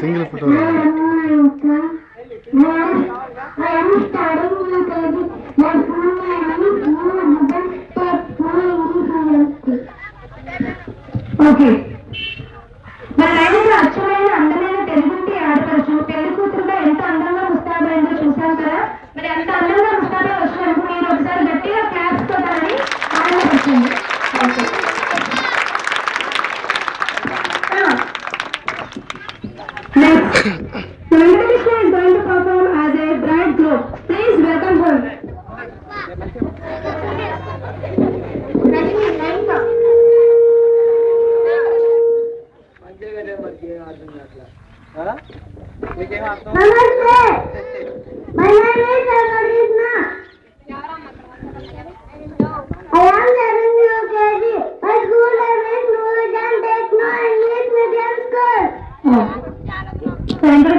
Single photo okay మన అచ్చమైన అందమైన తెలుగుంటి ఆడపడుచు పెళ్లి కూతురుగా ఎంత అందంగా ముస్తాబైందో చూసాం కదా. మరి అంత అందంగా ముస్తాబై వచ్చినందుకు మీరు ఒకసారి గట్టిగా క్లాప్స్ కొట్టాలని ఆనందపడుతుంది. Next, Venkatesh is going to perform as a bridegroom. Please welcome her. Namaste. My name is Krishna. I am 7 kg. My school name is Noor Jan Techno English Medium School.